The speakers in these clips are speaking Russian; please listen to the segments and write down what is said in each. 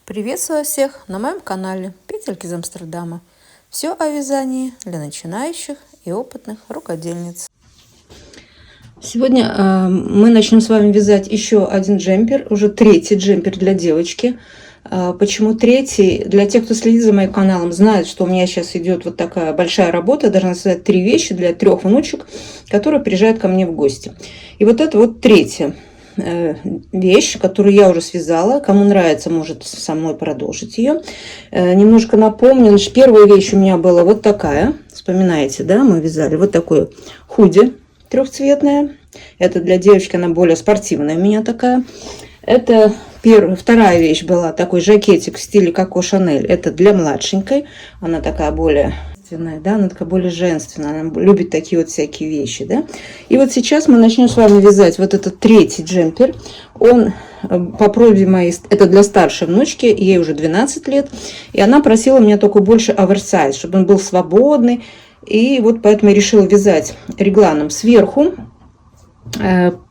Приветствую всех на моем канале Петельки из Амстердама. Все о вязании для начинающих и опытных рукодельниц. Сегодня мы начнем с вами вязать еще один джемпер, уже третий джемпер для девочки. Почему третий? Для тех, кто следит за моим каналом, знает, что у меня сейчас идет вот такая большая работа. Я должна связать 3 вещи для 3 внучек, которые приезжают ко мне в гости. И вот это вот третья вещь, которую я уже связала. Кому нравится, может со мной продолжить ее. Немножко напомню, значит, первая вещь у меня была вот такая. Вспоминаете, да, мы вязали вот такое худи трехцветная. Это для девочки, она более спортивная у меня такая. Это вторая вещь была такой жакетик в стиле Коко Шанель. Это для младшенькой. Она такая более... Да, она такая более женственная, она любит такие вот всякие вещи, да. И вот сейчас мы начнем с вами вязать вот этот третий джемпер. Он по просьбе моей, это для старшей внучки, ей уже 12 лет, и она просила меня только больше оверсайз, чтобы он был свободный, и вот поэтому я решила вязать регланом сверху.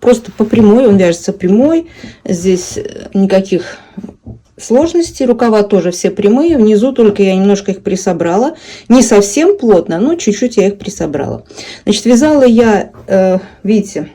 Просто по прямой, он вяжется прямой, здесь никаких сложностей, рукава тоже все прямые, внизу только я немножко их присобрала, не совсем плотно, но чуть-чуть я их присобрала. Значит, вязала я, видите,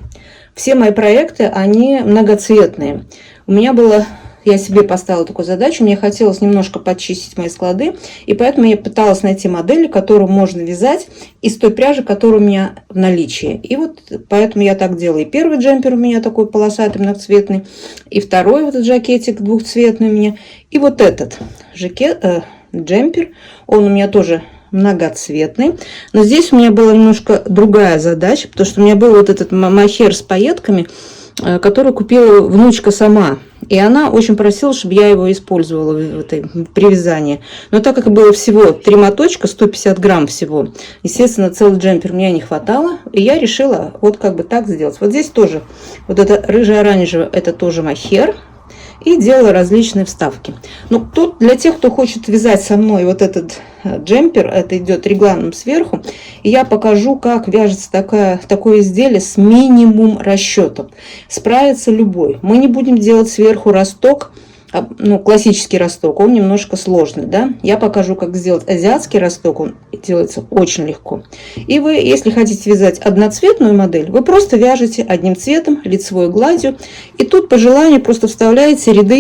все мои проекты, они многоцветные. У меня было, я себе поставила такую задачу, мне хотелось немножко подчистить мои склады, и поэтому я пыталась найти модели, которую можно вязать из той пряжи, которая у меня в наличии. И вот поэтому я так делаю. И первый джемпер у меня такой полосатый, многоцветный, и второй вот этот жакетик двухцветный у меня, и вот этот джемпер, он у меня тоже многоцветный. Но здесь у меня была немножко другая задача, потому что у меня был вот этот мохер с пайетками, который купила внучка сама. И она очень просила, чтобы я его использовала при вязании. Но так как было всего 3 моточка, 150 грамм всего, естественно, целый джемпер мне не хватало. И я решила вот как бы так сделать. Вот здесь тоже, вот это рыже-оранжевое, это тоже мохер. И делала различные вставки. Ну, тут для тех, кто хочет вязать со мной вот этот джемпер, это идет регланом сверху, и я покажу, как вяжется такое изделие с минимум расчетов. Справится любой. Мы не будем делать сверху росток, ну, классический росток, он немножко сложный, да. Я покажу, как сделать азиатский росток, он делается очень легко. И вы, если хотите вязать одноцветную модель, вы просто вяжете одним цветом, лицевой гладью, и тут по желанию просто вставляете ряд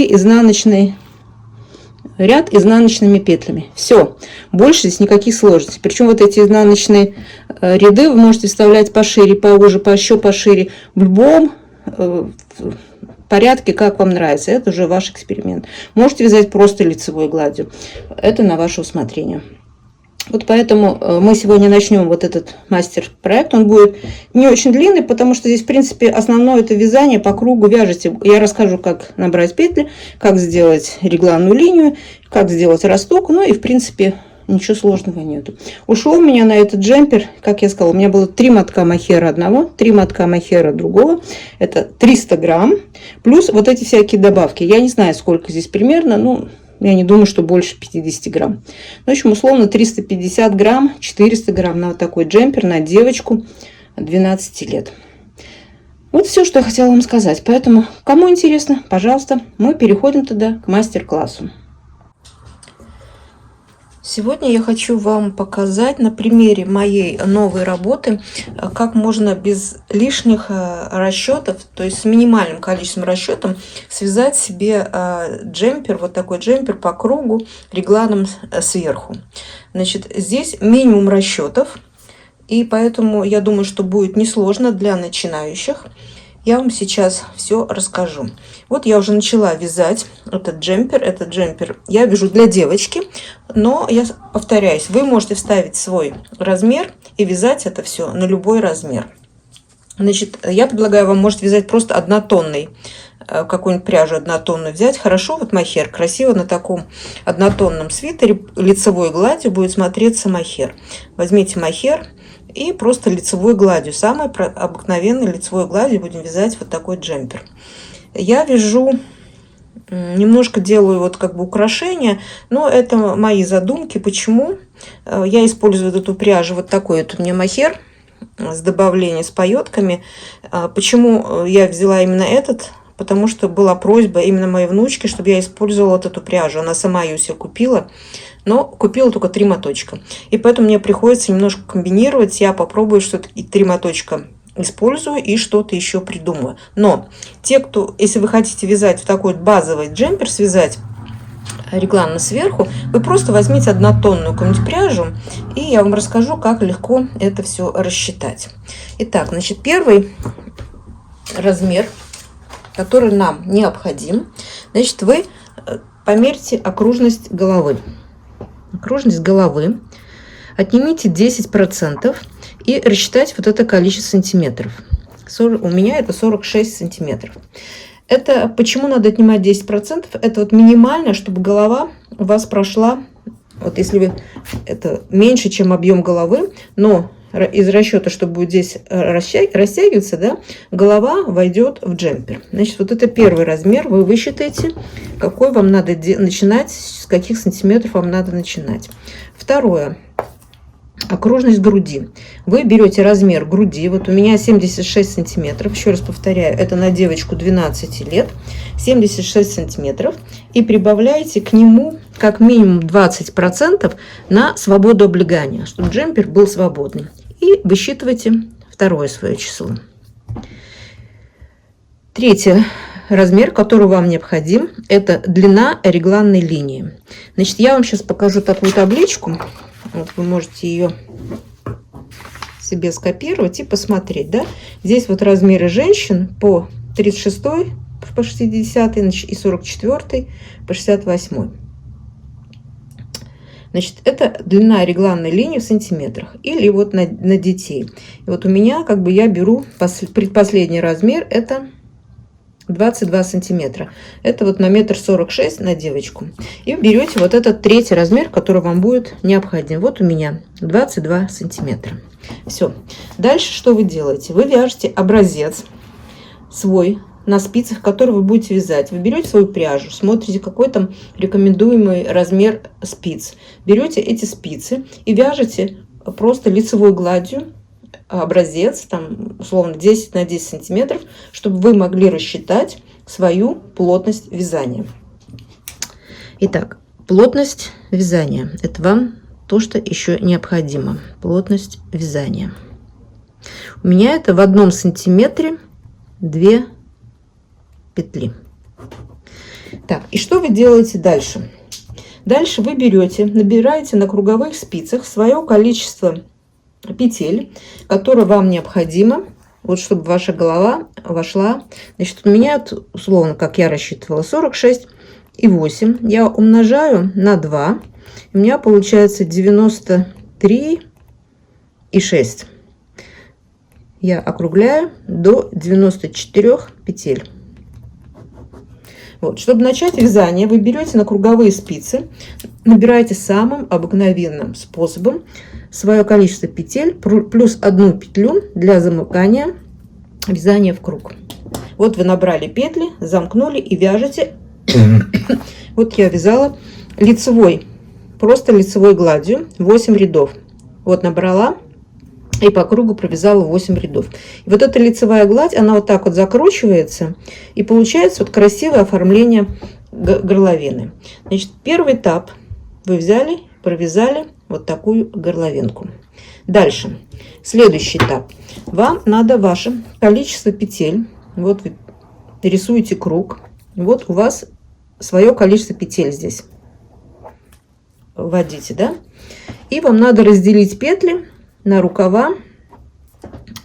изнаночными петлями. Все, больше здесь никаких сложностей. Причем вот эти изнаночные ряды вы можете вставлять пошире, поуже, еще пошире, в любом порядке, как вам нравится. Это уже ваш эксперимент. Можете вязать просто лицевой гладью. Это на ваше усмотрение. Вот поэтому мы сегодня начнем вот этот мастер-проект. Он будет не очень длинный, потому что здесь, в принципе, основное это вязание по кругу вяжете. Я расскажу, как набрать петли, как сделать регланную линию, как сделать росток. Ну и, в принципе, ничего сложного нету. Ушел у меня на этот джемпер, как я сказала, у меня было 3 мотка мохера одного, 3 мотка мохера другого. Это 300 грамм. Плюс вот эти всякие добавки. Я не знаю, сколько здесь примерно, ну... Я не думаю, что больше 50 грамм. В общем, условно 350 грамм, 400 грамм на вот такой джемпер на девочку 12 лет. Вот все, что я хотела вам сказать. Поэтому, кому интересно, пожалуйста, мы переходим туда к мастер-классу. Сегодня я хочу вам показать на примере моей новой работы, как можно без лишних расчетов, то есть с минимальным количеством расчетов, связать себе джемпер, вот такой джемпер по кругу регланом сверху. Значит, здесь минимум расчетов, и поэтому я думаю, что будет несложно для начинающих. Я вам сейчас все расскажу. Вот я уже начала вязать этот джемпер. Этот джемпер я вяжу для девочки, но я повторяюсь, вы можете вставить свой размер и вязать это все на любой размер. Значит, я предлагаю вам, может, вязать просто однотонный, какую-нибудь пряжу однотонную взять. Хорошо, вот мохер, красиво на таком однотонном свитере лицевой гладью будет смотреться мохер. Возьмите мохер и просто лицевой гладью, самой обыкновенной лицевой гладью будем вязать вот такой джемпер. Я вяжу, немножко делаю вот как бы украшения, но это мои задумки. Почему? Я использую эту пряжу, вот такой вот у меня мохер с добавлением, с пайетками. Почему я взяла именно этот потому что была просьба именно моей внучки, чтобы я использовала вот эту пряжу. Она сама ее себе купила, но купила только 3 моточка. И поэтому мне приходится немножко комбинировать. Я попробую что-то и 3 моточка использую и что-то еще придумаю. Но те, кто, если вы хотите вязать в такой базовый джемпер, связать регланно сверху, вы просто возьмите однотонную какую-нибудь пряжу, и я вам расскажу, как легко это все рассчитать. Итак, значит, первый размер, который нам необходим, значит, вы померьте окружность головы. Окружность головы. Отнимите 10% и рассчитайте вот это количество сантиметров. У меня это 46 сантиметров. Это почему надо отнимать 10%? Это вот минимально, чтобы голова у вас прошла, вот если вы, это меньше, чем объем головы, но из расчета, что будет здесь растягиваться, да, голова войдет в джемпер. Значит, вот это первый размер, вы высчитаете, какой вам надо начинать, с каких сантиметров вам надо начинать. Второе. Окружность груди. Вы берете размер груди. Вот у меня 76 сантиметров. Еще раз повторяю, это на девочку 12 лет. 76 сантиметров. И прибавляете к нему как минимум 20% на свободу облегания, чтобы джемпер был свободный. И высчитывайте второе свое число. Третий размер, который вам необходим, это длина регланной линии. Значит, я вам сейчас покажу такую табличку. Вот вы можете ее себе скопировать и посмотреть, да? Здесь вот размеры женщин по 36 по 60 и 44 по 68. Значит, это длина регланной линии в сантиметрах или вот на детей. И вот у меня, как бы, я беру предпоследний размер, это 22 сантиметра. Это вот на 1,46 м на девочку. И берете вот этот третий размер, который вам будет необходим. Вот у меня 22 сантиметра. Все. Дальше что вы делаете? Вы вяжете образец свой на спицах, который вы будете вязать. Вы берете свою пряжу, смотрите, какой там рекомендуемый размер спиц. Берете эти спицы и вяжете просто лицевой гладью образец, там, условно, 10 на 10 сантиметров, чтобы вы могли рассчитать свою плотность вязания. Итак, плотность вязания. Это вам то, что еще необходимо. Плотность вязания. У меня это в 1 сантиметре 2 петли. Так, и что вы делаете дальше? Дальше вы берете, набираете на круговых спицах свое количество петель, которое вам необходимо, вот чтобы ваша голова вошла. Значит, у меня, условно, как я рассчитывала, 46,8. Я умножаю на 2. У меня получается 93,6. Я округляю до 94 петель. Вот, чтобы начать вязание, вы берете на круговые спицы, набираете самым обыкновенным способом свое количество петель плюс 1 петлю для замыкания вязания в круг. Вот вы набрали петли, замкнули и вяжете. Вот я вязала лицевой, просто лицевой гладью 8 рядов. Вот набрала и по кругу провязала 8 рядов. И вот эта лицевая гладь, она вот так вот закручивается, и получается вот красивое оформление горловины. Значит, первый этап вы взяли, провязали вот такую горловинку. Дальше, следующий этап. Вам надо ваше количество петель. Вот вы рисуете круг. Вот у вас свое количество петель здесь. Вводите, да? И вам надо разделить петли на рукава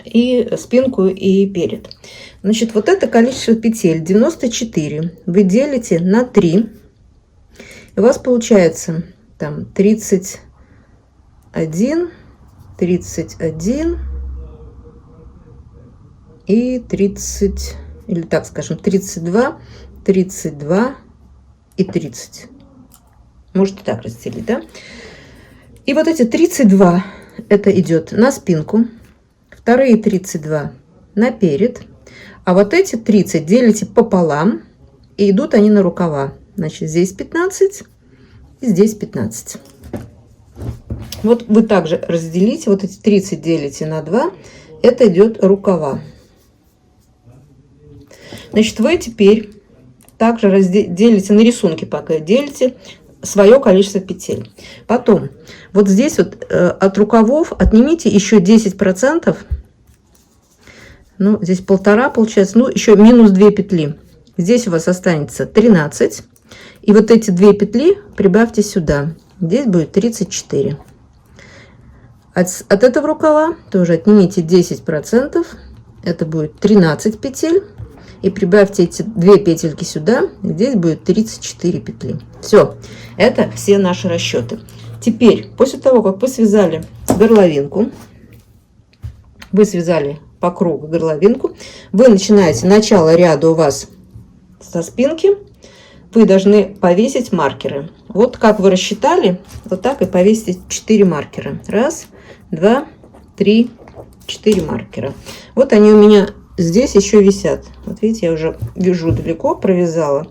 и спинку и перед. Значит, вот это количество петель 94 вы делите на 3. И у вас получается там 31, 31 и 30, или так скажем, 32, 32 и 30. Можете так разделить, да? И вот эти 32 это идет на спинку, вторые 32 на перед, а вот эти 30 делите пополам, и идут они на рукава. Значит, здесь 15 и здесь 15. Вот вы также разделите, вот эти 30 делите на 2, это идет рукава. Значит, вы теперь также делите на рисунке, пока делите свое количество петель. Потом, вот здесь вот от рукавов отнимите еще 10%. Ну, здесь 1,5 получается, ну, еще минус 2 петли. Здесь у вас останется 13. И вот эти 2 петли прибавьте сюда. Здесь будет 34. От этого рукава тоже отнимите 10%. Это будет 13 петель. И прибавьте эти 2 петельки сюда. Здесь будет 34 петли. Все. Это все наши расчеты. Теперь, после того, как вы связали горловинку, вы связали по кругу горловинку, вы начинаете начало ряда у вас со спинки. Вы должны повесить маркеры. Вот как вы рассчитали, вот так и повесите 4 маркера. 1, 2, 3, 4 маркера. Вот они у меня здесь еще висят. Вот видите, я уже вяжу далеко, провязала.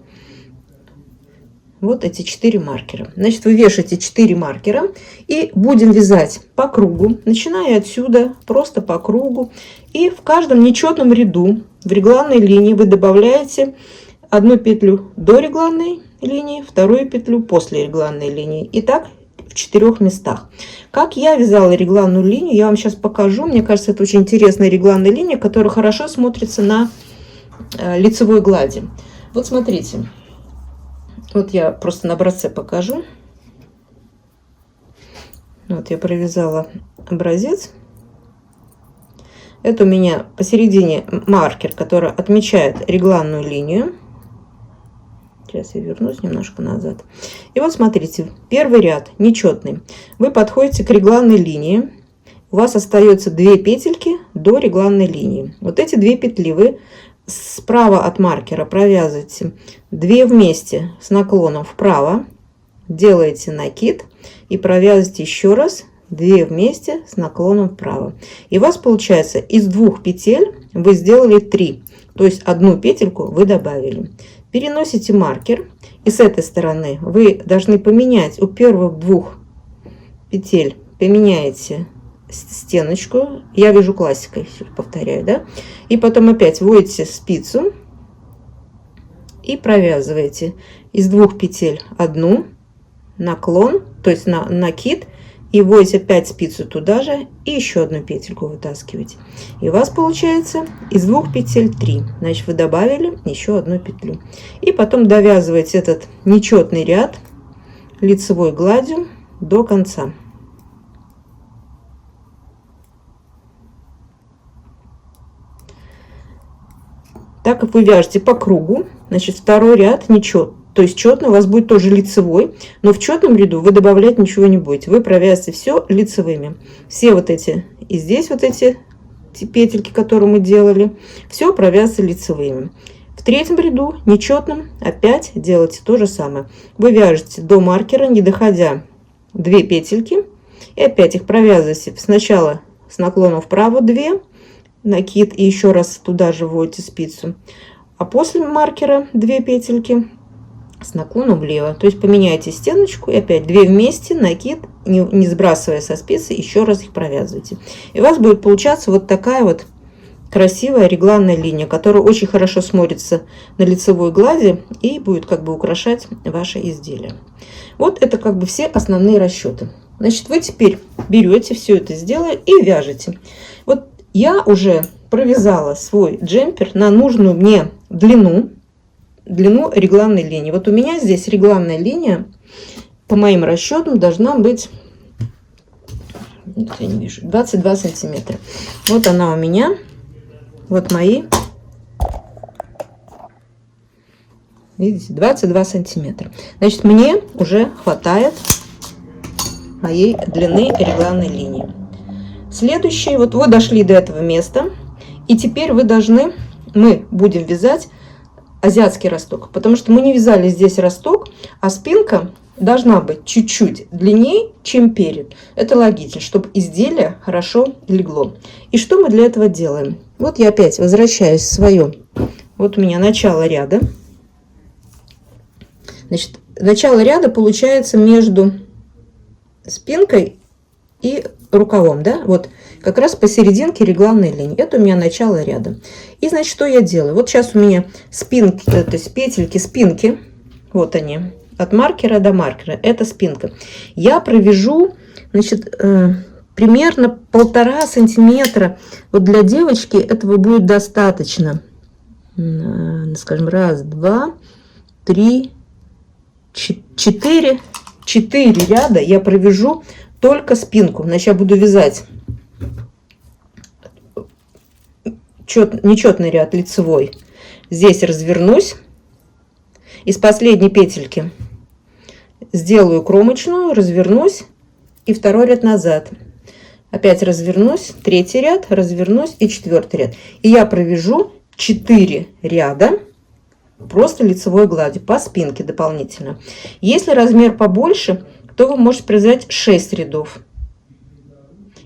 Вот эти 4 маркера. Значит, вы вешаете 4 маркера и будем вязать по кругу, начиная отсюда, просто по кругу. И в каждом нечетном ряду в регланной линии вы добавляете одну петлю до регланной линии, вторую петлю после регланной линии. И так в 4 местах. Как я вязала регланную линию, я вам сейчас покажу. Мне кажется, это очень интересная регланная линия, которая хорошо смотрится на лицевой глади. Вот смотрите. Вот я просто на образце покажу. Вот я провязала образец. Это у меня посередине маркер, который отмечает регланную линию. Сейчас я вернусь немножко назад. И вот смотрите, первый ряд нечетный. Вы подходите к регланной линии. У вас остается 2 петельки до регланной линии. Вот эти 2 петли вы справа от маркера провязываете 2 вместе с наклоном вправо, делаете накид и провязываете еще раз 2 вместе с наклоном вправо. И у вас получается из 2 петель вы сделали 3, то есть 1 петельку вы добавили. Переносите маркер, и с этой стороны вы должны поменять у первых 2 петель, поменяете стеночку. Я вяжу классикой, повторяю, да? И потом опять вводите спицу и провязываете из 2 петель 1, наклон, то есть накид, и вводите опять спицу туда же и еще 1 петельку вытаскиваете. И у вас получается из 2 петель 3. Значит, вы добавили еще 1 петлю. И потом довязываете этот нечетный ряд лицевой гладью до конца. Так как вы вяжете по кругу, значит, второй ряд нечет, то есть четный у вас будет тоже лицевой, но в четном ряду вы добавлять ничего не будете. Вы провязываете все лицевыми. Все вот эти, и здесь вот эти петельки, которые мы делали, все провязывается лицевыми. В третьем ряду нечетным опять делайте то же самое. Вы вяжете до маркера, не доходя 2 петельки, и опять их провязываете сначала с наклоном вправо 2, накид, и еще раз туда же вводите спицу, а после маркера 2 петельки с наклоном влево, то есть поменяйте стеночку и опять 2 вместе, накид, не сбрасывая со спицы, еще раз их провязывайте, и у вас будет получаться вот такая вот красивая регланная линия, которая очень хорошо смотрится на лицевой глади и будет как бы украшать ваше изделие. Вот это как бы все основные расчеты. Значит, вы теперь берете все это, сделали и вяжете. Вот я уже провязала свой джемпер на нужную мне длину регланной линии. Вот у меня здесь регланная линия, по моим расчетам, должна быть, я не вижу, 22 сантиметра. Вот она у меня, вот мои, видите, 22 сантиметра. Значит, мне уже хватает моей длины регланной линии. Следующее, вот вы дошли до этого места, и теперь мы будем вязать азиатский росток, потому что мы не вязали здесь росток, а спинка должна быть чуть-чуть длиннее, чем перед. Это логично, чтобы изделие хорошо легло. И что мы для этого делаем? Вот я опять возвращаюсь в свое. Вот у меня начало ряда. Значит, начало ряда получается между спинкой и рукавом, да, вот как раз посерединке регланной линии. Это у меня начало ряда. И, значит, что я делаю? Вот сейчас у меня спинки, то есть петельки спинки, вот они, от маркера до маркера, это спинка. Я провяжу, значит, примерно 1,5 сантиметра. Вот для девочки этого будет достаточно. Скажем, 1, 2, 3, 4 ряда я провяжу только спинку. Значит, я буду вязать нечетный ряд лицевой. Здесь развернусь. Из последней петельки сделаю кромочную, развернусь и второй ряд назад. Опять развернусь, третий ряд, развернусь и четвертый ряд. И я провяжу 4 ряда просто лицевой гладью по спинке дополнительно. Если размер побольше, то вы можете провязать 6 рядов.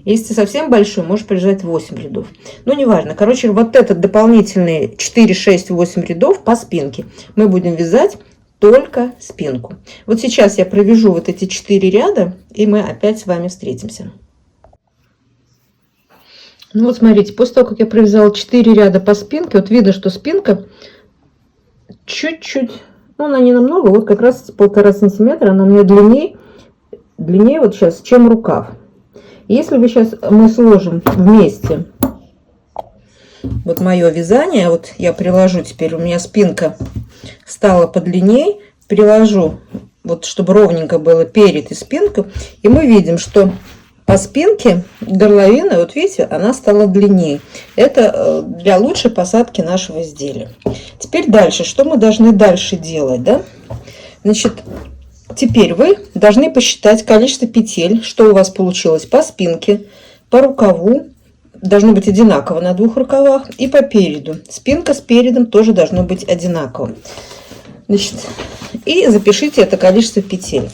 Если совсем большой, можешь провязать 8 рядов. Ну, неважно. Короче, вот этот дополнительные 4, 6, 8 рядов по спинке мы будем вязать только спинку. Вот сейчас я провяжу вот эти 4 ряда, и мы опять с вами встретимся. Ну вот смотрите, после того, как я провязала 4 ряда по спинке, вот видно, что спинка чуть-чуть, ну она не намного, вот как раз 1,5 сантиметра, она у меня длиннее вот сейчас, чем рукав. Если мы сейчас сложим вместе вот мое вязание, вот я приложу теперь, у меня спинка стала подлиннее, приложу, вот чтобы ровненько было перед и спинку, и мы видим, что по спинке горловина, вот видите, она стала длиннее. Это для лучшей посадки нашего изделия. Теперь дальше, что мы должны дальше делать, да? Значит, теперь вы должны посчитать количество петель, что у вас получилось по спинке, по рукаву. Должно быть одинаково на 2 рукавах и по переду. Спинка с передом тоже должно быть одинаково. Значит, и запишите это количество петель.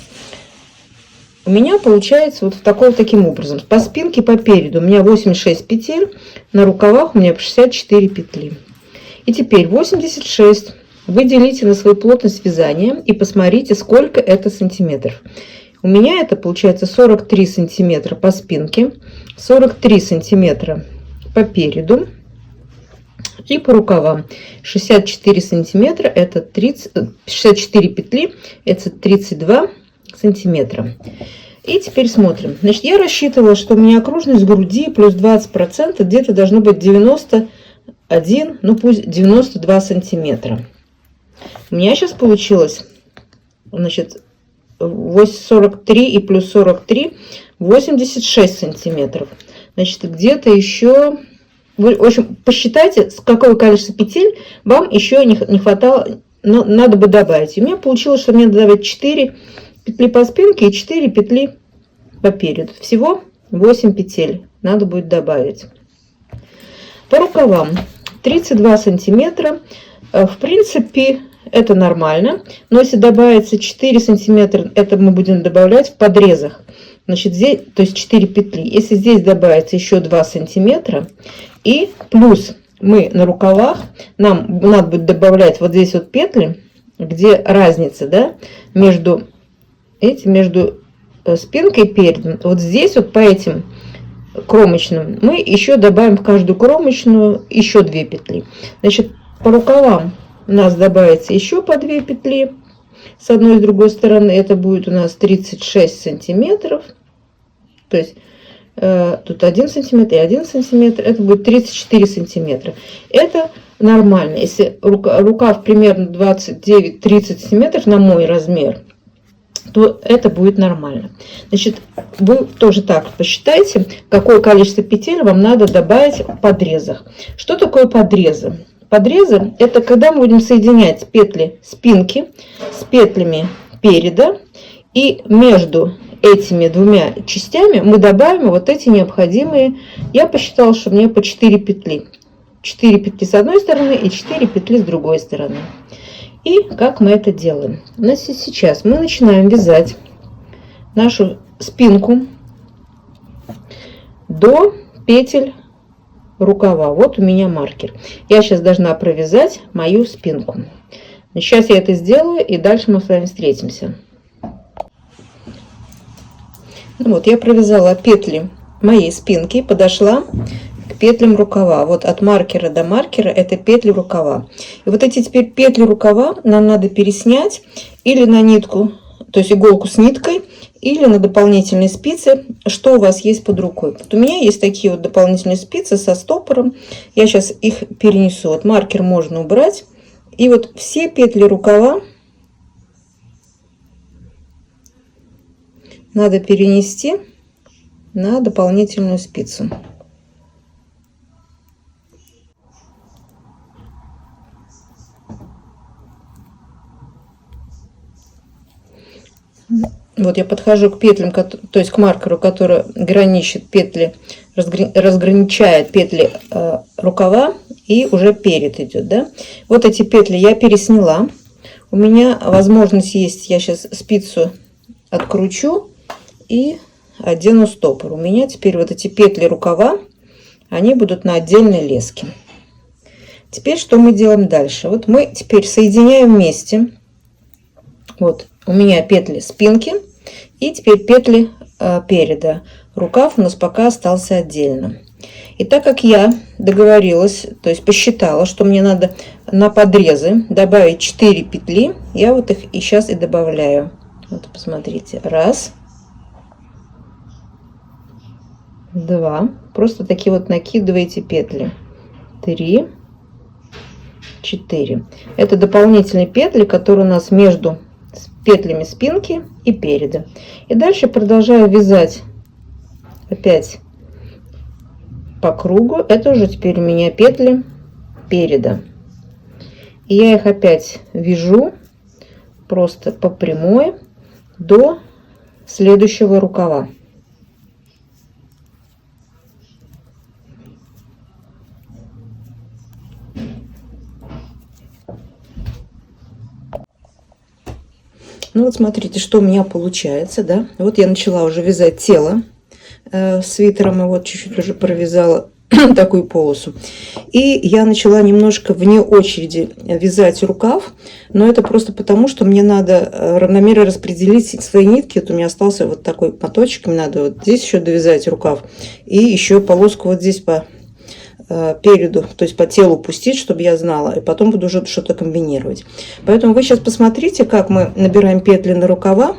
У меня получается вот таким образом. По спинке, по переду у меня 86 петель, на рукавах у меня 64 петли. И теперь 86 вы делите на свою плотность вязания и посмотрите, сколько это сантиметров. У меня это получается 43 сантиметра по спинке, 43 сантиметра по переду и по рукавам. 64 сантиметра это 64 петли, это 32 сантиметра. И теперь смотрим. Значит, я рассчитывала, что у меня окружность груди плюс 20% где-то должно быть 91, ну пусть 92 сантиметра. У меня сейчас получилось, значит, 43 и плюс 43, 86 сантиметров. Значит, где-то еще... Вы, в общем, посчитайте, какое количество петель вам еще не хватало, но надо бы добавить. И у меня получилось, что мне надо добавить 4 петли по спинке и 4 петли по переду. Всего 8 петель надо будет добавить. По рукавам 32 сантиметра. В принципе, это нормально. Но если добавится 4 сантиметра, это мы будем добавлять в подрезах. Значит, здесь, то есть 4 петли. Если здесь добавится еще 2 сантиметра, и плюс мы на рукавах, нам надо будет добавлять вот здесь вот петли, где разница, да, между спинкой и передом. Вот здесь вот по этим кромочным мы еще добавим в каждую кромочную еще 2 петли. Значит, по рукавам у нас добавится еще по 2 петли с одной и с другой стороны. Это будет у нас 36 сантиметров. То есть тут 1 сантиметр и 1 сантиметр. Это будет 34 сантиметра. Это нормально. Если рукав примерно 29-30 сантиметров на мой размер, то это будет нормально. Значит, вы тоже так посчитайте, какое количество петель вам надо добавить в подрезах. Что такое подрезы? Подрезы – это когда мы будем соединять петли спинки с петлями переда, и между этими двумя частями мы добавим вот эти необходимые, я посчитала, что мне по 4 петли. 4 петли с одной стороны и 4 петли с другой стороны. И как мы это делаем? Значит, сейчас мы начинаем вязать нашу спинку до петель рукава. Вот у меня маркер. Я сейчас должна провязать мою спинку. Сейчас я это сделаю, и дальше мы с вами встретимся. Вот я провязала петли моей спинки, подошла к петлям рукава. Вот от маркера до маркера это петли рукава. И вот эти теперь петли рукава нам надо переснять или на нитку, то есть иголку с ниткой, или на дополнительные спицы, что у вас есть под рукой. Вот у меня есть такие вот дополнительные спицы со стопором. Я сейчас их перенесу. Вот маркер можно убрать. И вот все петли рукава надо перенести на дополнительную спицу. Вот я подхожу к петлям, то есть к маркеру, который граничит петли, разграничает петли рукава, и уже перед идет, да. Вот эти петли я пересняла. У меня возможность есть, я сейчас спицу откручу и одену стопор. У меня теперь вот эти петли рукава, они будут на отдельной леске. Теперь что мы делаем дальше? Вот мы теперь соединяем вместе. Вот у меня петли спинки и теперь петли переда. Рукав у нас пока остался отдельно. И так как я договорилась, то есть посчитала, что мне надо на подрезы добавить 4 петли, я вот их и сейчас и добавляю. Вот посмотрите. 1, 2. Просто такие вот накидываете петли. 3, 4. Это дополнительные петли, которые у нас между петлями спинки и переда. И дальше продолжаю вязать опять по кругу. Это уже теперь у меня петли переда. И я их опять вяжу просто по прямой до следующего рукава. Ну вот смотрите, что у меня получается, да. Вот я начала уже вязать тело свитером, и вот чуть-чуть уже провязала такую полосу. И я начала немножко вне очереди вязать рукав, но это просто потому, что мне надо равномерно распределить свои нитки. Вот у меня остался вот такой моточек, мне надо вот здесь еще довязать рукав и еще полоску вот здесь по переду, то есть по телу пустить, чтобы я знала, и потом буду уже что-то комбинировать. Поэтому вы сейчас посмотрите, как мы набираем петли на рукава.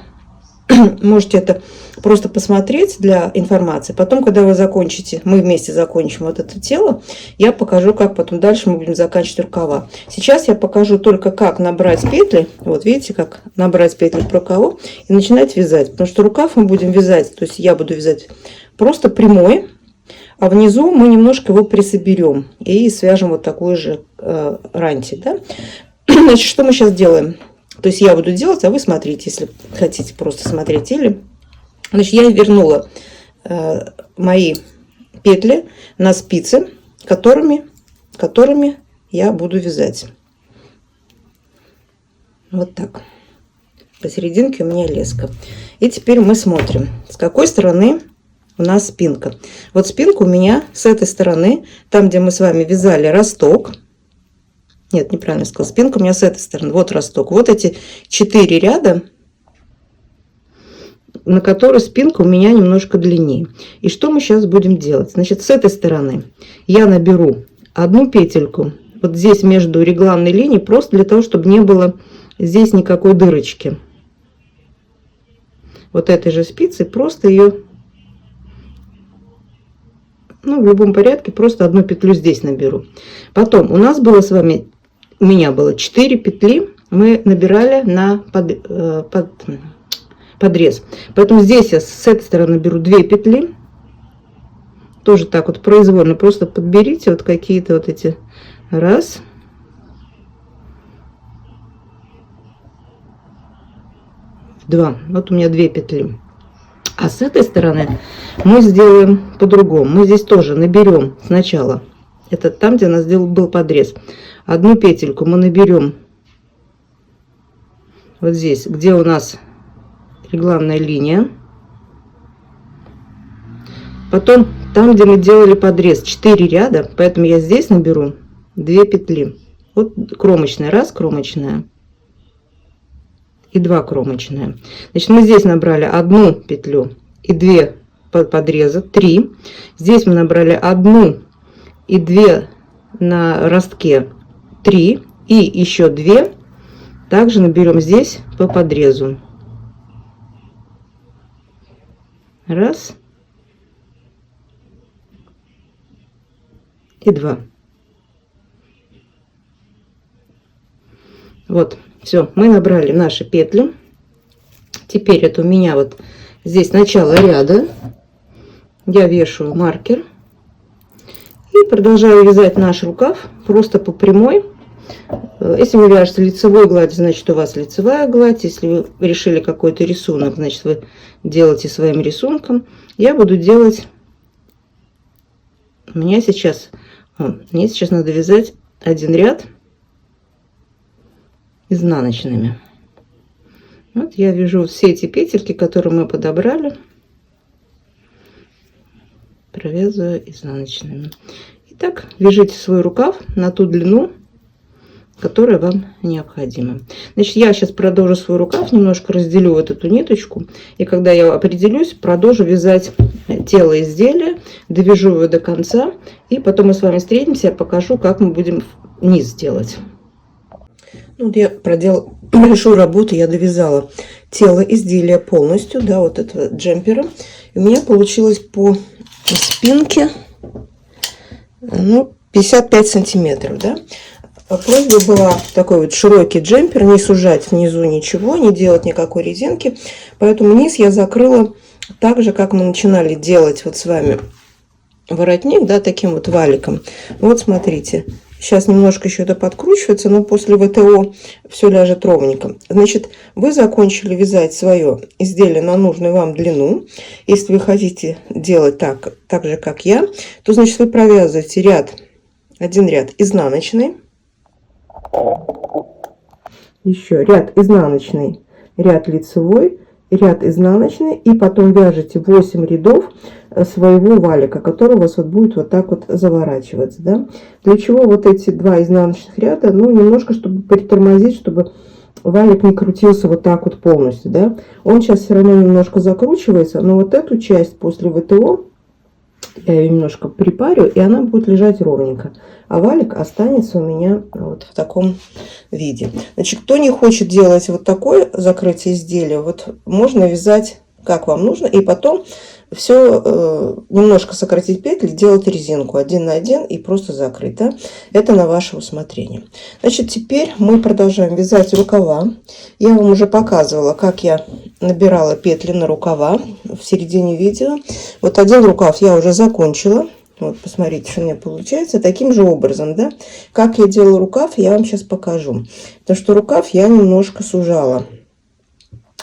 Можете это просто посмотреть для информации. Потом, когда вы закончите, мы вместе закончим вот это тело, я покажу, как потом дальше мы будем заканчивать рукава. Сейчас я покажу только, как набрать петли. Вот видите, как набрать петли по рукаву и начинать вязать. Потому что рукав мы будем вязать, то есть я буду вязать просто прямой, а внизу мы немножко его присоберем и свяжем вот такой же ранти, да? Значит, что мы сейчас делаем? То есть я буду делать, а вы смотрите, если хотите просто смотреть. Или, значит, я вернула мои петли на спицы, которыми я буду вязать. Вот так. Посерединке у меня леска. И теперь мы смотрим, с какой стороны у нас спинка. Вот спинка у меня с этой стороны, там, где мы с вами вязали росток. Нет, неправильно сказала. Спинка у меня с этой стороны. Вот росток. Вот эти 4 ряда, на которые спинка у меня немножко длиннее. И что мы сейчас будем делать? Значит, с этой стороны я наберу одну петельку вот здесь между регланной линией, просто для того, чтобы не было здесь никакой дырочки. Вот этой же спицей просто ее, ну, в любом порядке, просто одну петлю здесь наберу. Потом у нас было с вами, у меня было 4 петли, мы набирали на подрез. Поэтому здесь я с этой стороны беру 2 петли. Тоже так вот произвольно, просто подберите вот какие-то вот эти. 1, 2. Вот у меня 2 петли. А с этой стороны мы сделаем по-другому. Мы здесь тоже наберем сначала, это там, где у нас был подрез, одну петельку мы наберем вот здесь, где у нас регланная линия. Потом там, где мы делали подрез, 4 ряда, поэтому я здесь наберу 2 петли. Вот кромочная, 1 кромочная и 2 кромочная. Значит, мы здесь набрали 1 петлю и 2 подреза, 3. Здесь мы набрали 1 и 2 на ростке, 3. И еще 2 также наберем здесь по подрезу. Раз. И 2. Вот, все, мы набрали наши петли. Теперь это у меня вот здесь начало ряда. Я вешаю маркер и продолжаю вязать наш рукав просто по прямой. Если вы вяжете лицевой гладь, значит у вас лицевая гладь. Если вы решили какой-то рисунок, значит вы делаете своим рисунком. Я буду делать, мне сейчас надо вязать один ряд изнаночными. Вот я вяжу все эти петельки, которые мы подобрали, провязываю изнаночными. Итак, вяжите свой рукав на ту длину, которая вам необходима. Значит, я сейчас продолжу свой рукав, немножко разделю вот эту ниточку, и когда я определюсь, продолжу вязать тело изделия, довяжу его до конца, и потом мы с вами встретимся, я покажу, как мы будем низ делать. Вот я проделала большую работу, я довязала тело изделия полностью, да, вот этого джемпера. И у меня получилось по спинке, ну, 55 сантиметров, да. Просьба была такой вот широкий джемпер, не сужать внизу ничего, не делать никакой резинки. Поэтому низ я закрыла так же, как мы начинали делать вот с вами воротник, да, таким вот валиком. Вот смотрите. Сейчас немножко еще это подкручивается, но после ВТО все ляжет ровненько. Значит, вы закончили вязать свое изделие на нужную вам длину. Если вы хотите делать так же, как я, то, значит, вы провязываете один ряд изнаночный, еще ряд изнаночный, ряд лицевой, ряд изнаночный, и потом вяжете 8 рядов своего валика, который у вас вот будет вот так вот заворачиваться, да. Для чего вот эти 2 изнаночных ряда? Ну, немножко, чтобы притормозить, чтобы валик не крутился вот так вот полностью, да. Он сейчас все равно немножко закручивается, но вот эту часть после ВТО я ее немножко припарю, и она будет лежать ровненько, а валик останется у меня вот в таком виде. Значит, кто не хочет делать вот такое закрытие изделия, вот можно вязать как вам нужно, и потом все немножко сократить петли, делать резинку 1 на 1 и просто закрыть, да? Это на ваше усмотрение. Значит, теперь мы продолжаем вязать рукава. Я вам уже показывала, как я набирала петли на рукава в середине видео. Вот один рукав я уже закончила. Вот, посмотрите, что у меня получается. Таким же образом, да? Как я делала рукав, я вам сейчас покажу. Потому что рукав я немножко сужала.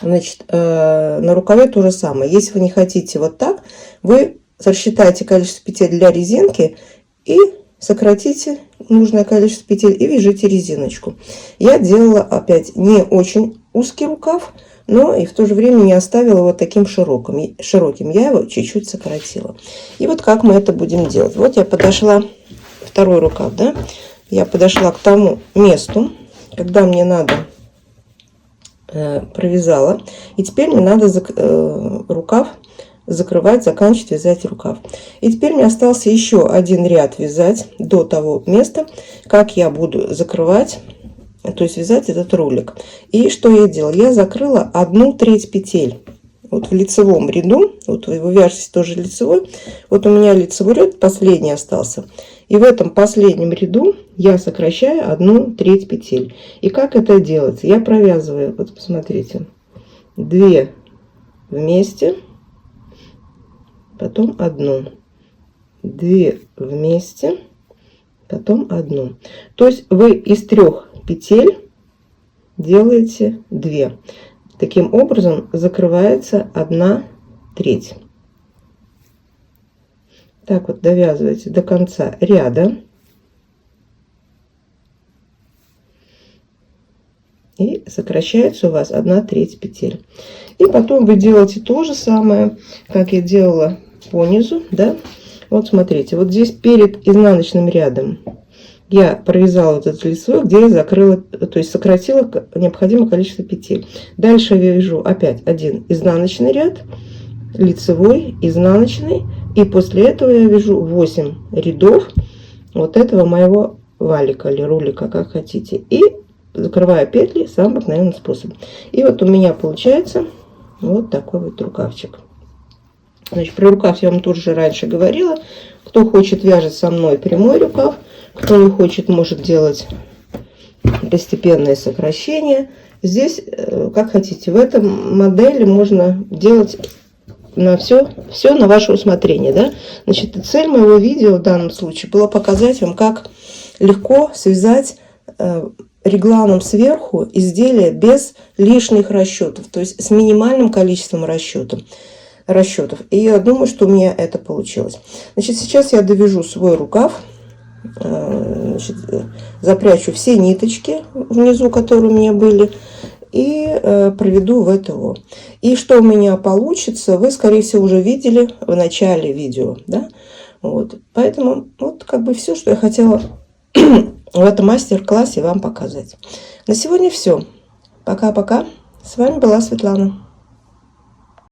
Значит, на рукаве то же самое. Если вы не хотите вот так, вы рассчитайте количество петель для резинки и сократите нужное количество петель и вяжите резиночку. Я делала опять не очень узкий рукав, но и в то же время не оставила вот таким широким. Я его чуть-чуть сократила. И вот как мы это будем делать. Вот я подошла, второй рукав, да, я подошла к тому месту, когда мне надо, провязала, и теперь мне надо рукав закрывать, заканчивать вязать рукав. И теперь мне остался еще один ряд вязать до того места, как я буду закрывать, то есть вязать этот ролик. И что я делала? Я закрыла 1/3 петель. Вот в лицевом ряду, вот вы вяжете тоже лицевой, вот у меня лицевой ряд последний остался. И в этом последнем ряду я сокращаю 1/3 петель. И как это делается? Я провязываю, вот посмотрите, 2 вместе, потом 1, 2 вместе, потом 1. То есть вы из 3 петель делаете 2. Таким образом закрывается 1/3. Так вот довязываете до конца ряда. И сокращается у вас 1/3 петель. И потом вы делаете то же самое, как я делала по низу, да. Вот смотрите, вот здесь перед изнаночным рядом я провязала вот этот лицевой, где я закрыла, то есть сократила необходимое количество петель. Дальше я вяжу опять один изнаночный ряд, лицевой, изнаночный. И после этого я вяжу 8 рядов вот этого моего валика или рулика, как хотите. И закрываю петли самым обыкновенным способом. И вот у меня получается вот такой вот рукавчик. Значит, про рукав я вам тоже раньше говорила. Кто хочет, вяжет со мной прямой рукав. Кто не хочет, может делать постепенное сокращение. Здесь, как хотите, в этом модели можно делать на все на ваше усмотрение. Да? Значит, цель моего видео в данном случае была показать вам, как легко связать регланом сверху изделие без лишних расчетов, то есть с минимальным количеством расчетов. И я думаю, что у меня это получилось. Значит, сейчас я довяжу свой рукав. Значит, запрячу все ниточки внизу, которые у меня были, и проведу в ВТО. И что у меня получится, вы, скорее всего, уже видели в начале видео. Да? Вот. Поэтому вот как бы все, что я хотела в этом мастер-классе вам показать. На сегодня все. Пока-пока. С вами была Светлана.